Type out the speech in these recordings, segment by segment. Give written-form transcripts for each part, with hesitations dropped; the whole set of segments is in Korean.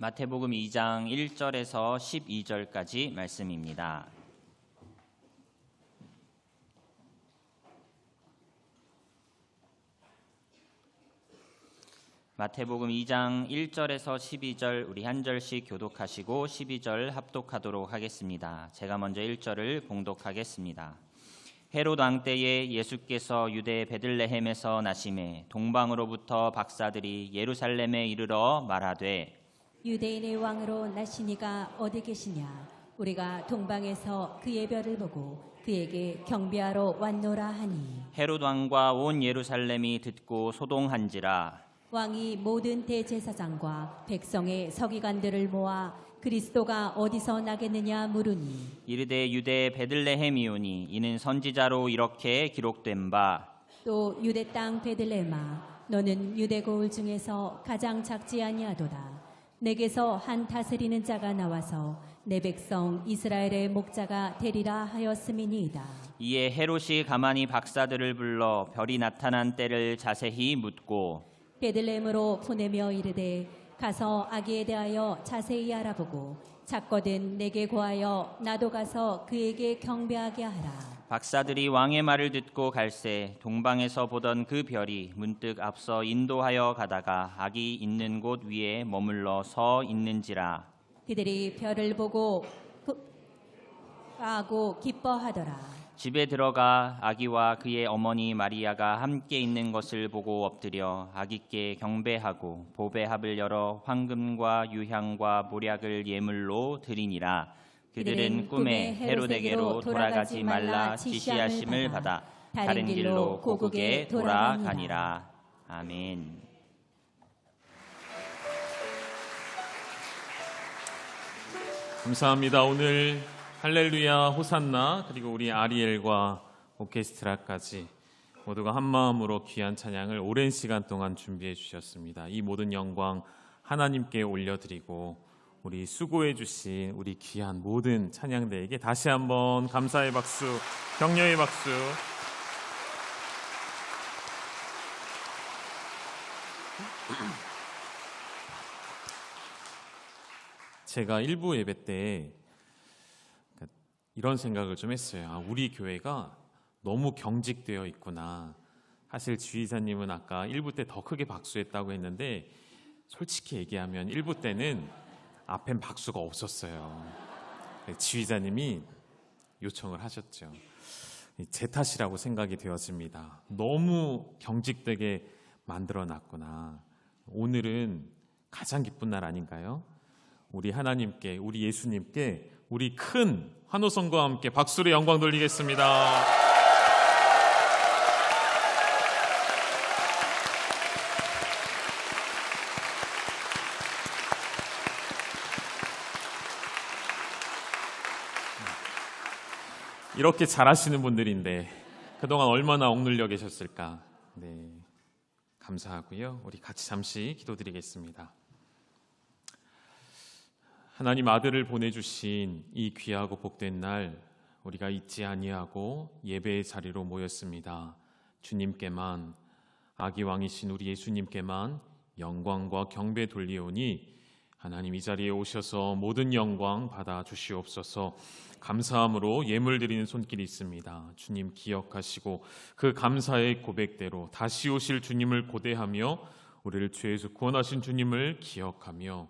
마태복음 2장 1절에서 12절까지 말씀입니다. 마태복음 2장 1절에서 12절 우리 한 절씩 교독하시고 12절 합독하도록 하겠습니다. 제가 먼저 1절을 봉독하겠습니다. 헤롯 왕 때에 예수께서 유대 베들레헴에서 나심에 동방으로부터 박사들이 예루살렘에 이르러 말하되 유대인의 왕으로 나시니가 어디 계시냐? 우리가 동방에서 그의 별을 보고 그에게 경배하러 왔노라 하니 헤롯 왕과 온 예루살렘이 듣고 소동한지라. 왕이 모든 대제사장과 백성의 서기관들을 모아 그리스도가 어디서 나겠느냐 물으니 이르되 유대 베들레헴이오니 이는 선지자로 이렇게 기록된 바 또 유대 땅 베들레헴아 너는 유대 고을 중에서 가장 작지 아니하도다. 내게서 한 다스리는 자가 나와서 내 백성 이스라엘의 목자가 되리라 하였음이니이다. 이에 헤롯이 가만히 박사들을 불러 별이 나타난 때를 자세히 묻고 베들레헴으로 보내며 이르되 가서 아기에 대하여 자세히 알아보고 작거든 내게 고하여 나도 가서 그에게 경배하게 하라. 박사들이 왕의 말을 듣고 갈새 동방에서 보던 그 별이 문득 앞서 인도하여 가다가 아기 있는 곳 위에 머물러 서 있는지라. 그들이 별을 보고 하고 기뻐하더라. 집에 들어가 아기와 그의 어머니 마리아가 함께 있는 것을 보고 엎드려 아기께 경배하고 보배 합을 열어 황금과 유향과 모략을 예물로 드리니라. 그들은 꿈에 헤롯에게로 돌아가지 말라 지시하심을 받아 다른 길로 고국에 돌아가니라. 아멘. 감사합니다. 오늘 할렐루야 호산나 그리고 우리 아리엘과 오케스트라까지 모두가 한 마음으로 귀한 찬양을 오랜 시간 동안 준비해 주셨습니다. 이 모든 영광 하나님께 올려드리고 우리 수고해 주신 우리 귀한 모든 찬양대에게 다시 한번 감사의 박수, 격려의 박수. 제가 일부 예배 때 이런 생각을 좀 했어요. 우리 교회가 너무 경직되어 있구나. 사실 지휘자님은 아까 1부 때 더 크게 박수했다고 했는데 솔직히 얘기하면 1부 때는 앞엔 박수가 없었어요. 지휘자님이 요청을 하셨죠. 제 탓이라고 생각이 되었습니다. 너무 경직되게 만들어놨구나. 오늘은 가장 기쁜 날 아닌가요? 우리 하나님께, 우리 예수님께 우리 큰 환호성과 함께 박수로 영광 돌리겠습니다. 이렇게 잘하시는 분들인데 그동안 얼마나 억눌려 계셨을까. 네, 감사하고요. 우리 같이 잠시 기도드리겠습니다. 하나님 아들을 보내주신 이 귀하고 복된 날 우리가 잊지 아니하고 예배의 자리로 모였습니다. 주님께만, 아기 왕이신 우리 예수님께만 영광과 경배 돌리오니 하나님 이 자리에 오셔서 모든 영광 받아 주시옵소서. 감사함으로 예물 드리는 손길이 있습니다. 주님 기억하시고 그 감사의 고백대로 다시 오실 주님을 고대하며 우리를 죄에서 구원하신 주님을 기억하며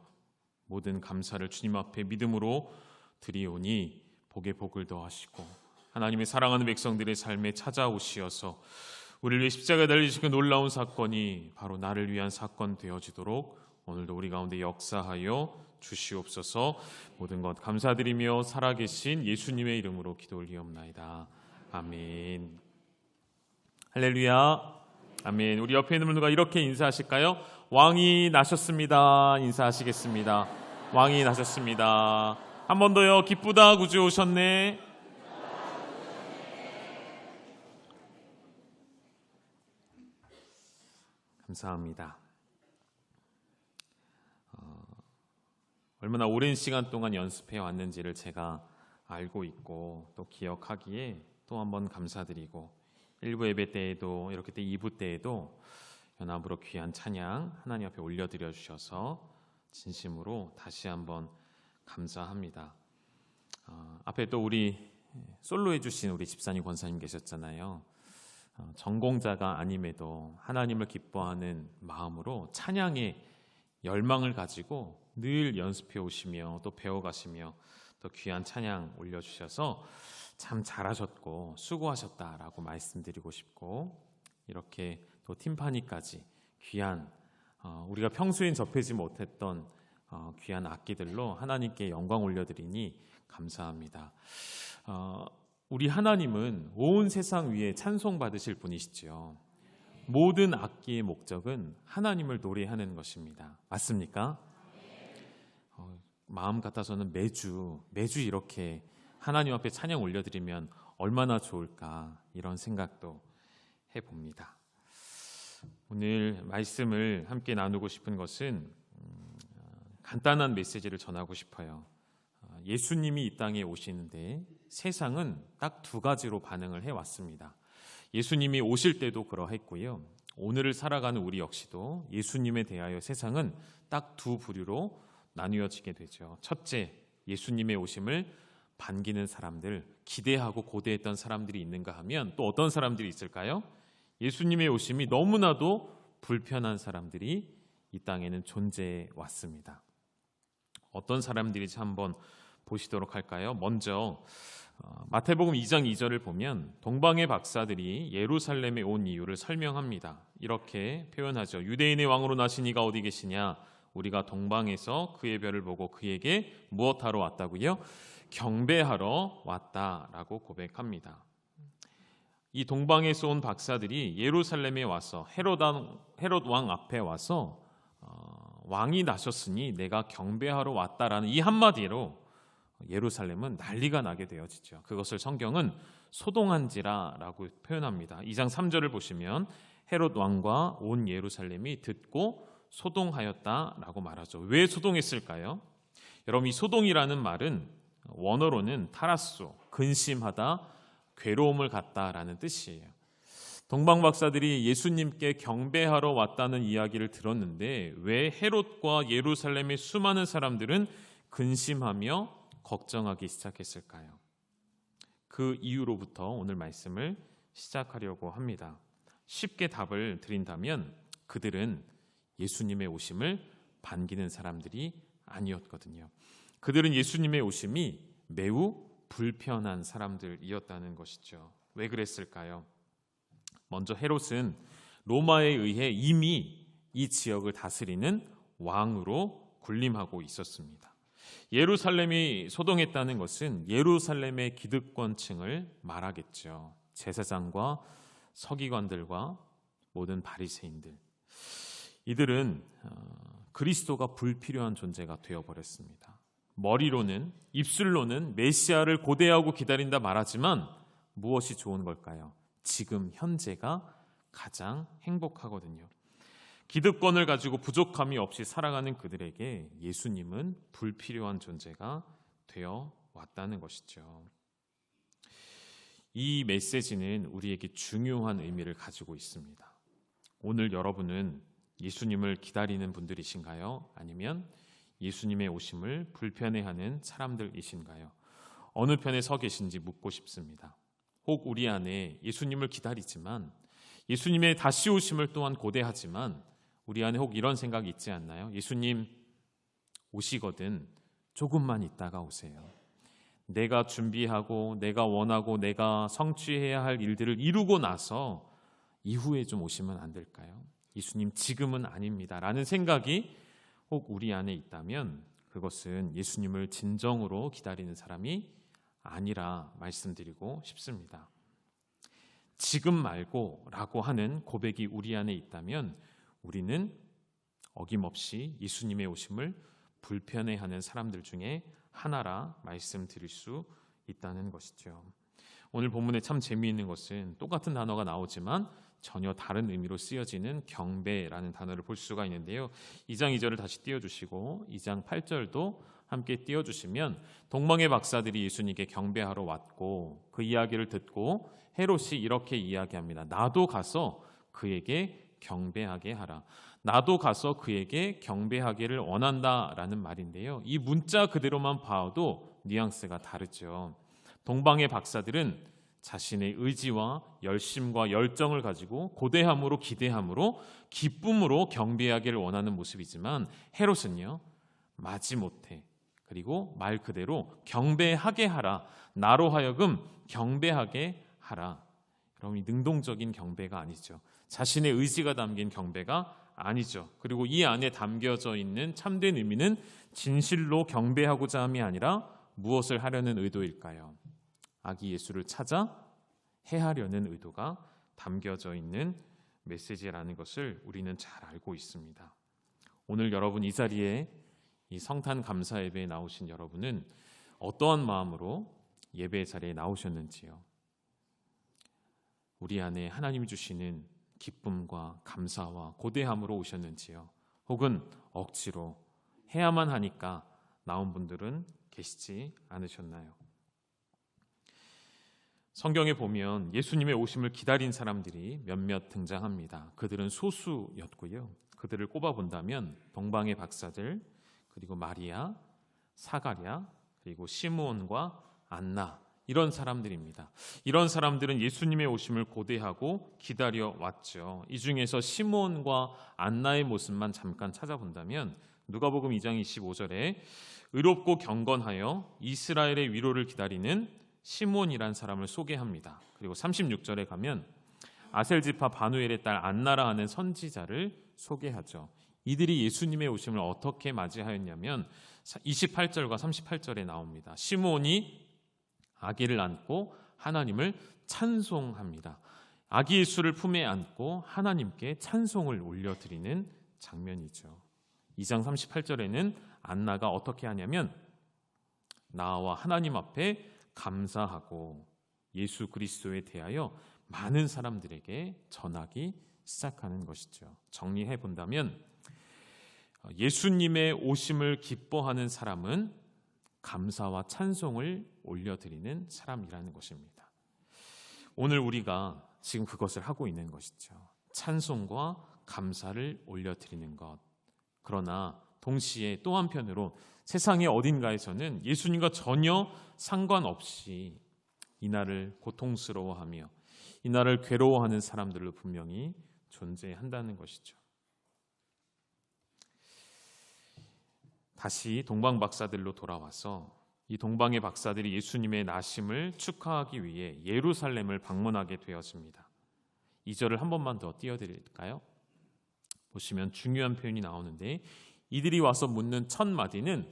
모든 감사를 주님 앞에 믿음으로 드리오니 복에 복을 더하시고 하나님의 사랑하는 백성들의 삶에 찾아오시어서 우리를 위해 십자가에 달리신 그 놀라운 사건이 바로 나를 위한 사건 되어지도록 오늘도 우리 가운데 역사하여 주시옵소서. 모든 것 감사드리며 살아계신 예수님의 이름으로 기도 올리옵나이다. 아멘. 할렐루야. 아멘. 우리 옆에 있는 분들과 이렇게 인사하실까요? 왕이 나셨습니다. 인사하시겠습니다. 왕이 나셨습니다. 한 번 더요. 기쁘다 구주 오셨네. 감사합니다. 얼마나 오랜 시간 동안 연습해 왔는지를 제가 알고 있고 또 기억하기에 또 한번 감사드리고 1부 예배 때에도 이렇게 때 2부 때에도 연합으로 귀한 찬양 하나님 앞에 올려드려 주셔서 진심으로 다시 한번 감사합니다. 앞에 또 우리 솔로 해주신 우리 집사님 권사님 계셨잖아요. 전공자가 아님에도 하나님을 기뻐하는 마음으로 찬양의 열망을 가지고 늘 연습해 오시며 또 배워가시며 또 귀한 찬양 올려주셔서 참 잘하셨고 수고하셨다라고 말씀드리고 싶고, 이렇게 또 팀파니까지 귀한 우리가 평소엔 접하지 못했던 귀한 악기들로 하나님께 영광 올려드리니 감사합니다. 우리 하나님은 온 세상 위에 찬송받으실 분이시죠. 모든 악기의 목적은 하나님을 노래하는 것입니다. 맞습니까? 마음 같아서는 매주 이렇게 하나님 앞에 찬양 올려드리면 얼마나 좋을까, 이런 생각도 해봅니다. 오늘 말씀을 함께 나누고 싶은 것은 간단한 메시지를 전하고 싶어요. 예수님이 이 땅에 오시는데 세상은 딱 두 가지로 반응을 해왔습니다. 예수님이 오실 때도 그러했고요, 오늘을 살아가는 우리 역시도 예수님에 대하여 세상은 딱 두 부류로 나뉘어지게 되죠. 첫째, 예수님의 오심을 반기는 사람들, 기대하고 고대했던 사람들이 있는가 하면 또 어떤 사람들이 있을까요? 예수님의 오심이 너무나도 불편한 사람들이 이 땅에는 존재해 왔습니다. 어떤 사람들인지 한번 보시도록 할까요? 먼저 마태복음 2장 2절을 보면 동방의 박사들이 예루살렘에 온 이유를 설명합니다. 이렇게 표현하죠. 유대인의 왕으로 나신 이가 어디 계시냐? 우리가 동방에서 그의 별을 보고 그에게 무엇하러 왔다고요? 경배하러 왔다라고 고백합니다. 이 동방에서 온 박사들이 예루살렘에 와서 헤롯 왕 앞에 와서 왕이 나셨으니 내가 경배하러 왔다라는 이 한마디로 예루살렘은 난리가 나게 되어지죠. 그것을 성경은 소동한지라라고 표현합니다. 2장 3절을 보시면 헤롯 왕과 온 예루살렘이 듣고 소동하였다라고 말하죠. 왜 소동했을까요? 여러분, 이 소동이라는 말은 원어로는 타라소, 근심하다, 괴로움을 갖다라는 뜻이에요. 동방 박사들이 예수님께 경배하러 왔다는 이야기를 들었는데 왜 헤롯과 예루살렘의 수많은 사람들은 근심하며 걱정하기 시작했을까요? 그 이유로부터 오늘 말씀을 시작하려고 합니다. 쉽게 답을 드린다면 그들은 예수님의 오심을 반기는 사람들이 아니었거든요. 그들은 예수님의 오심이 매우 불편한 사람들이었다는 것이죠. 왜 그랬을까요? 먼저 헤롯은 로마에 의해 이미 이 지역을 다스리는 왕으로 군림하고 있었습니다. 예루살렘이 소동했다는 것은 예루살렘의 기득권층을 말하겠죠. 제사장과 서기관들과 모든 바리새인들, 이들은 그리스도가 불필요한 존재가 되어버렸습니다. 머리로는, 입술로는 메시아를 고대하고 기다린다 말하지만 무엇이 좋은 걸까요? 지금 현재가 가장 행복하거든요. 기득권을 가지고 부족함이 없이 살아가는 그들에게 예수님은 불필요한 존재가 되어 왔다는 것이죠. 이 메시지는 우리에게 중요한 의미를 가지고 있습니다. 오늘 여러분은 예수님을 기다리는 분들이신가요? 아니면 예수님의 오심을 불편해하는 사람들이신가요? 어느 편에 서 계신지 묻고 싶습니다. 혹 우리 안에 예수님을 기다리지만 예수님의 다시 오심을 또한 고대하지만 우리 안에 혹 이런 생각이 있지 않나요? 예수님 오시거든 조금만 있다가 오세요. 내가 준비하고 내가 원하고 내가 성취해야 할 일들을 이루고 나서 이후에 좀 오시면 안 될까요? 예수님 지금은 아닙니다 라는 생각이 혹 우리 안에 있다면 그것은 예수님을 진정으로 기다리는 사람이 아니라 말씀드리고 싶습니다. 지금 말고 라고 하는 고백이 우리 안에 있다면 우리는 어김없이 예수님의 오심을 불편해하는 사람들 중에 하나라 말씀드릴 수 있다는 것이죠. 오늘 본문에 참 재미있는 것은 똑같은 단어가 나오지만 전혀 다른 의미로 쓰여지는 경배라는 단어를 볼 수가 있는데요. 2장 2절을 다시 띄워주시고 2장 8절도 함께 띄워주시면 동방의 박사들이 예수님께 경배하러 왔고 그 이야기를 듣고 헤롯이 이렇게 이야기합니다. 나도 가서 그에게 경배하게 하라. 나도 가서 그에게 경배하기를 원한다라는 말인데요. 이 문자 그대로만 봐도 뉘앙스가 다르죠. 동방의 박사들은 자신의 의지와 열심과 열정을 가지고 고대함으로 기대함으로 기쁨으로 경배하기를 원하는 모습이지만 헤롯은요, 마지못해 그리고 말 그대로 경배하게 하라, 나로 하여금 경배하게 하라. 그럼 이 능동적인 경배가 아니죠. 자신의 의지가 담긴 경배가 아니죠. 그리고 이 안에 담겨져 있는 참된 의미는 진실로 경배하고자 함이 아니라 무엇을 하려는 의도일까요? 아기 예수를 찾아 해하려는 의도가 담겨져 있는 메시지라는 것을 우리는 잘 알고 있습니다. 오늘 여러분 이 자리에 이 성탄 감사 예배에 나오신 여러분은 어떠한 마음으로 예배 자리에 나오셨는지요? 우리 안에 하나님이 주시는 기쁨과 감사와 고대함으로 오셨는지요? 혹은 억지로 해야만 하니까 나온 분들은 계시지 않으셨나요? 성경에 보면 예수님의 오심을 기다린 사람들이 몇몇 등장합니다. 그들은 소수였고요. 그들을 꼽아본다면 동방의 박사들, 그리고 마리아, 사가랴, 그리고 시므온과 안나, 이런 사람들입니다. 이런 사람들은 예수님의 오심을 고대하고 기다려 왔죠. 이 중에서 시므온과 안나의 모습만 잠깐 찾아본다면 누가복음 2장 25절에 의롭고 경건하여 이스라엘의 위로를 기다리는 시므온이란 사람을 소개합니다. 그리고 36절에 가면 아셀지파 바누엘의 딸 안나라 하는 선지자를 소개하죠. 이들이 예수님의 오심을 어떻게 맞이하였냐면 28절과 38절에 나옵니다. 시므온이 아기를 안고 하나님을 찬송합니다. 아기 예수를 품에 안고 하나님께 찬송을 올려드리는 장면이죠. 2장 38절에는 안나가 어떻게 하냐면 나와 하나님 앞에 감사하고 예수 그리스도에 대하여 많은 사람들에게 전하기 시작하는 것이죠. 정리해 본다면 예수님의 오심을 기뻐하는 사람은 감사와 찬송을 올려드리는 사람이라는 것입니다. 오늘 우리가 지금 그것을 하고 있는 것이죠. 찬송과 감사를 올려드리는 것. 그러나 동시에 또 한편으로 세상의 어딘가에서는 예수님과 전혀 상관없이 이날을 고통스러워하며 이날을 괴로워하는 사람들로 분명히 존재한다는 것이죠. 다시 동방 박사들로 돌아와서 이 동방의 박사들이 예수님의 나심을 축하하기 위해 예루살렘을 방문하게 되었습니다. 2절을 한 번만 더 띄워드릴까요? 보시면 중요한 표현이 나오는데 이들이 와서 묻는 첫 마디는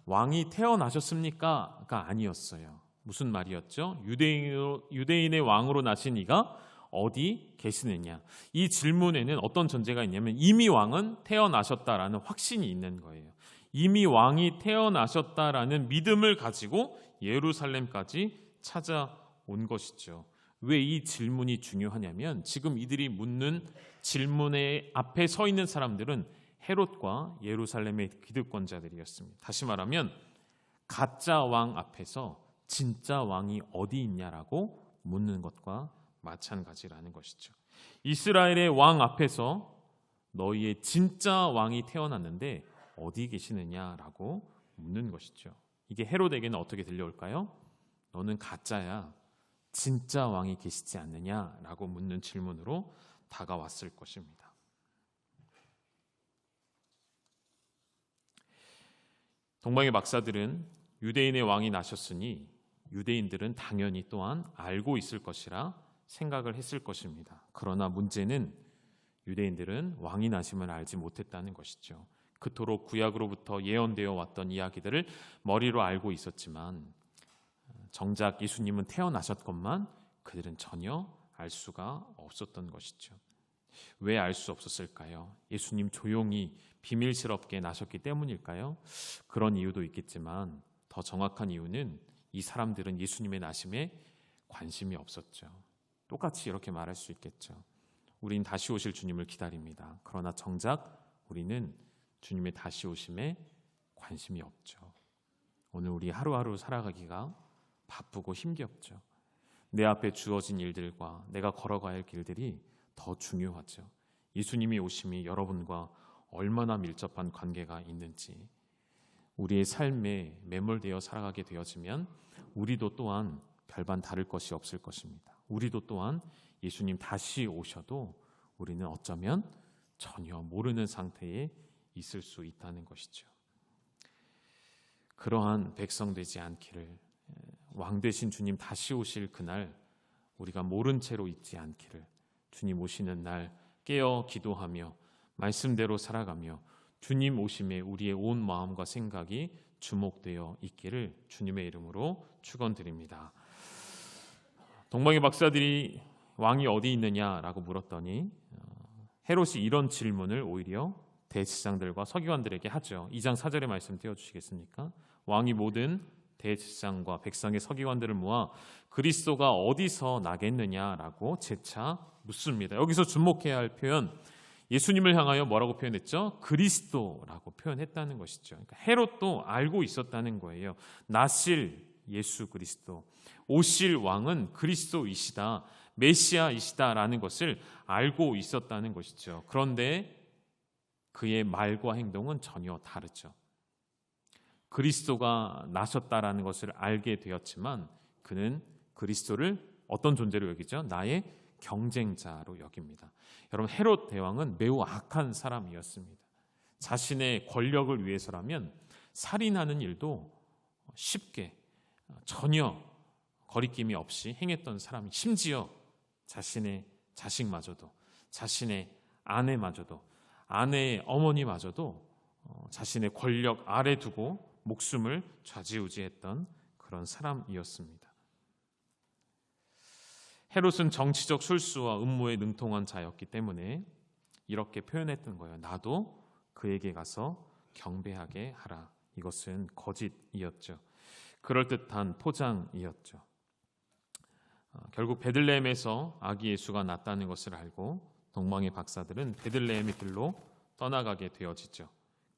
왕이 태어나셨습니까? 가 아니었어요. 무슨 말이었죠? 유대인의 왕으로 나신 이가 어디 계시느냐? 이 질문에는 어떤 전제가 있냐면 이미 왕은 태어나셨다라는 확신이 있는 거예요. 이미 왕이 태어나셨다라는 믿음을 가지고 예루살렘까지 찾아온 것이죠. 왜 이 질문이 중요하냐면 지금 이들이 묻는 질문의 앞에 서 있는 사람들은 헤롯과 예루살렘의 기득권자들이었습니다. 다시 말하면 가짜 왕 앞에서 진짜 왕이 어디 있냐라고 묻는 것과 마찬가지라는 것이죠. 이스라엘의 왕 앞에서 너희의 진짜 왕이 태어났는데 어디 계시느냐라고 묻는 것이죠. 이게 헤롯에게는 어떻게 들려올까요? 너는 가짜야. 진짜 왕이 계시지 않느냐라고 묻는 질문으로 다가왔을 것입니다. 동방의 박사들은 유대인의 왕이 나셨으니 유대인들은 당연히 또한 알고 있을 것이라 생각을 했을 것입니다. 그러나 문제는 유대인들은 왕이 나심을 알지 못했다는 것이죠. 그토록 구약으로부터 예언되어 왔던 이야기들을 머리로 알고 있었지만 정작 예수님은 태어나셨건만 그들은 전혀 알 수가 없었던 것이죠. 왜 알 수 없었을까요? 예수님 조용히 비밀스럽게 나셨기 때문일까요? 그런 이유도 있겠지만 더 정확한 이유는 이 사람들은 예수님의 나심에 관심이 없었죠. 똑같이 이렇게 말할 수 있겠죠. 우린 다시 오실 주님을 기다립니다. 그러나 정작 우리는 주님의 다시 오심에 관심이 없죠. 오늘 우리 하루하루 살아가기가 바쁘고 힘겹죠. 내 앞에 주어진 일들과 내가 걸어가야 할 길들이 더 중요하죠. 예수님이 오심이 여러분과 얼마나 밀접한 관계가 있는지, 우리의 삶에 매몰되어 살아가게 되어지면 우리도 또한 별반 다를 것이 없을 것입니다. 우리도 또한 예수님 다시 오셔도 우리는 어쩌면 전혀 모르는 상태에 있을 수 있다는 것이죠. 그러한 백성 되지 않기를, 왕 되신 주님 다시 오실 그날 우리가 모른 채로 있지 않기를, 주님 오시는 날 깨어 기도하며 말씀대로 살아가며 주님 오심에 우리의 온 마음과 생각이 주목되어 있기를 주님의 이름으로 축원드립니다. 동방의 박사들이 왕이 어디 있느냐라고 물었더니 헤롯이 이런 질문을 오히려 대제사장들과 서기관들에게 하죠. 2장 4절의 말씀 띄워주시겠습니까? 왕이 모든 대제사장과 백성의 서기관들을 모아 그리스도가 어디서 나겠느냐라고 재차 묻습니다. 여기서 주목해야 할 표현, 예수님을 향하여 뭐라고 표현했죠? 그리스도라고 표현했다는 것이죠. 그러니까 헤롯도 알고 있었다는 거예요. 나실 예수 그리스도, 오실 왕은 그리스도이시다, 메시아이시다라는 것을 알고 있었다는 것이죠. 그런데 그의 말과 행동은 전혀 다르죠. 그리스도가 나셨다라는 것을 알게 되었지만 그는 그리스도를 어떤 존재로 여기죠? 나의 경쟁자로 여깁니다. 여러분, 헤롯 대왕은 매우 악한 사람이었습니다. 자신의 권력을 위해서라면 살인하는 일도 쉽게 전혀 거리낌이 없이 행했던 사람이, 심지어 자신의 자식마저도, 자신의 아내마저도, 아내의 어머니마저도 자신의 권력 아래 두고 목숨을 좌지우지했던 그런 사람이었습니다. 헤롯은 정치적 술수와 음모에 능통한 자였기 때문에 이렇게 표현했던 거예요. 나도 그에게 가서 경배하게 하라. 이것은 거짓이었죠. 그럴듯한 포장이었죠. 결국 베들레헴에서 아기 예수가 났다는 것을 알고 동방의 박사들은 베들레헴의 길로 떠나가게 되어지죠.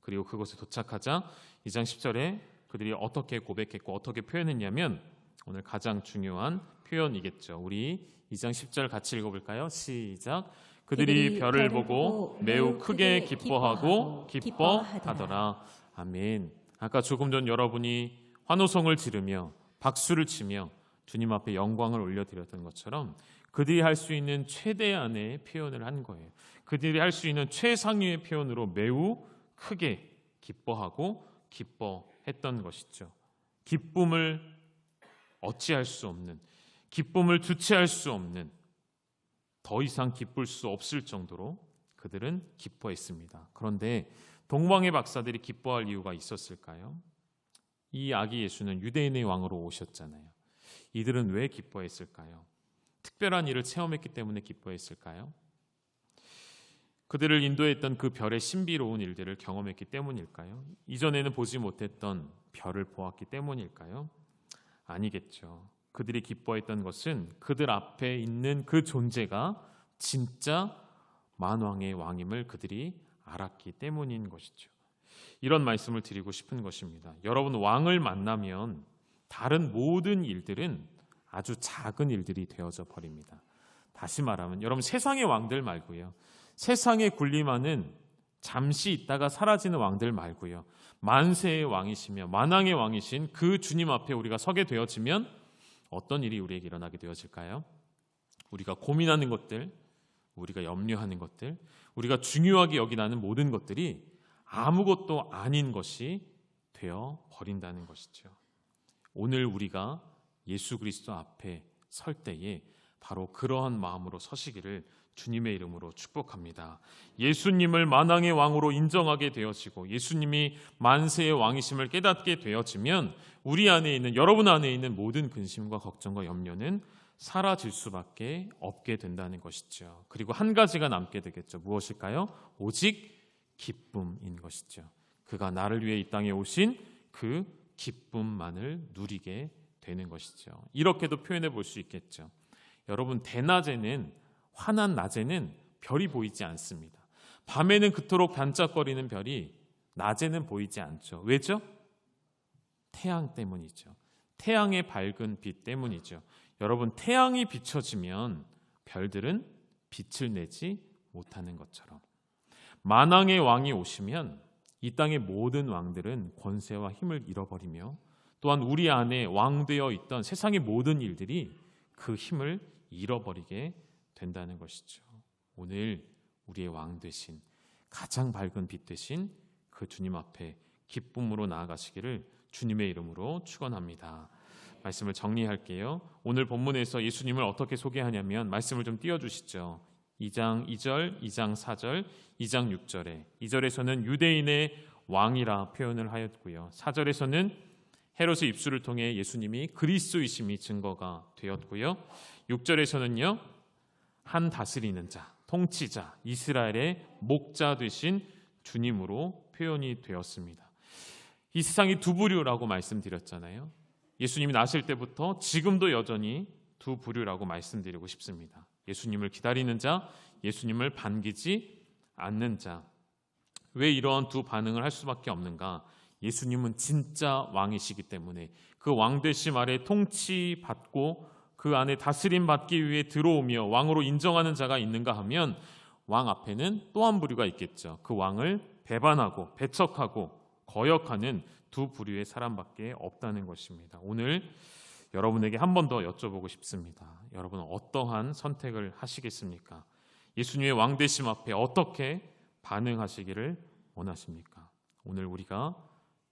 그리고 그곳에 도착하자 2장 10절에 그들이 어떻게 고백했고 어떻게 표현했냐면 오늘 가장 중요한 표현이겠죠. 우리 2장 10절 같이 읽어볼까요? 시작. 그들이 별을 보고 매우 크게 기뻐하고 기뻐하더라. 아멘. 아까 조금 전 여러분이 환호성을 지르며 박수를 치며 주님 앞에 영광을 올려드렸던 것처럼 그들이 할 수 있는 최대한의 표현을 한 거예요. 그들이 할 수 있는 최상위의 표현으로 매우 크게 기뻐하고 기뻐했던 것이죠. 기쁨을 어찌할 수 없는, 기쁨을 주체할 수 없는, 더 이상 기쁠 수 없을 정도로 그들은 기뻐했습니다. 그런데 동방의 박사들이 기뻐할 이유가 있었을까요? 이 아기 예수는 유대인의 왕으로 오셨잖아요. 이들은 왜 기뻐했을까요? 특별한 일을 체험했기 때문에 기뻐했을까요? 그들을 인도했던 그 별의 신비로운 일들을 경험했기 때문일까요? 이전에는 보지 못했던 별을 보았기 때문일까요? 아니겠죠. 그들이 기뻐했던 것은 그들 앞에 있는 그 존재가 진짜 만왕의 왕임을 그들이 알았기 때문인 것이죠. 이런 말씀을 드리고 싶은 것입니다. 여러분, 왕을 만나면 다른 모든 일들은 아주 작은 일들이 되어져 버립니다. 다시 말하면 여러분, 세상의 왕들 말고요, 세상에 군림하는 잠시 있다가 사라지는 왕들 말고요, 만세의 왕이시며 만왕의 왕이신 그 주님 앞에 우리가 서게 되어지면 어떤 일이 우리에게 일어나게 되어질까요? 우리가 고민하는 것들, 우리가 염려하는 것들, 우리가 중요하게 여기는 모든 것들이 아무것도 아닌 것이 되어 버린다는 것이죠. 오늘 우리가 예수 그리스도 앞에 설 때에 바로 그러한 마음으로 서시기를 주님의 이름으로 축복합니다. 예수님을 만왕의 왕으로 인정하게 되어지고 예수님이 만세의 왕이심을 깨닫게 되어지면 우리 안에 있는, 여러분 안에 있는 모든 근심과 걱정과 염려는 사라질 수밖에 없게 된다는 것이죠. 그리고 한 가지가 남게 되겠죠. 무엇일까요? 오직 기쁨인 것이죠. 그가 나를 위해 이 땅에 오신 그 기쁨만을 누리게 되는 것이죠. 이렇게도 표현해 볼 수 있겠죠. 여러분, 대낮에는, 환한 낮에는 별이 보이지 않습니다. 밤에는 그토록 반짝거리는 별이 낮에는 보이지 않죠. 왜죠? 태양 때문이죠. 태양의 밝은 빛 때문이죠. 여러분, 태양이 비춰지면 별들은 빛을 내지 못하는 것처럼 만왕의 왕이 오시면 이 땅의 모든 왕들은 권세와 힘을 잃어버리며 또한 우리 안에 왕되어 있던 세상의 모든 일들이 그 힘을 잃어버리게 된다는 것이죠. 오늘 우리의 왕 되신 가장 밝은 빛 되신 그 주님 앞에 기쁨으로 나아가시기를 주님의 이름으로 축원합니다. 말씀을 정리할게요. 오늘 본문에서 예수님을 어떻게 소개하냐면 말씀을 좀 띄워주시죠. 2장 2절, 2장 4절, 2장 6절에 2절에서는 유대인의 왕이라 표현을 하였고요. 4절에서는 헤롯의 입술을 통해 예수님이 그리스도이심이 증거가 되었고요. 6절에서는요. 한 다스리는 자, 통치자, 이스라엘의 목자 되신 주님으로 표현이 되었습니다. 이 세상이 두 부류라고 말씀드렸잖아요. 예수님이 나실 때부터 지금도 여전히 두 부류라고 말씀드리고 싶습니다. 예수님을 기다리는 자, 예수님을 반기지 않는 자. 왜 이러한 두 반응을 할 수밖에 없는가? 예수님은 진짜 왕이시기 때문에 그 왕되심 아래 통치받고 그 안에 다스림 받기 위해 들어오며 왕으로 인정하는 자가 있는가 하면 왕 앞에는 또 한 부류가 있겠죠. 그 왕을 배반하고 배척하고 거역하는 두 부류의 사람밖에 없다는 것입니다. 오늘 여러분에게 한 번 더 여쭤보고 싶습니다. 여러분은 어떠한 선택을 하시겠습니까? 예수님의 왕되심 앞에 어떻게 반응하시기를 원하십니까? 오늘 우리가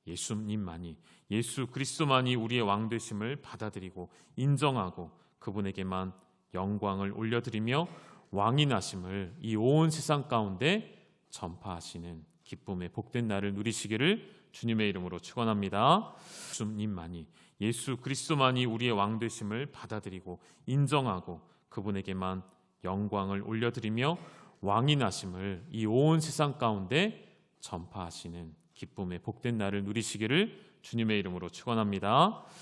예수님만이, 예수 그리스도만이 우리의 왕되심을 받아들이고 인정하고 그분에게만 영광을 올려드리며 왕이 나심을 이 온 세상 가운데 전파하시는 기쁨의 복된 날을 누리시기를 주님의 이름으로 축원합니다. 예수님만이, 예수 그리스도만이 우리의 왕되심을 받아들이고 인정하고 그분에게만 영광을 올려드리며 왕이 나심을 이 온 세상 가운데 전파하시는 기쁨의 복된 날을 누리시기를 주님의 이름으로 축원합니다.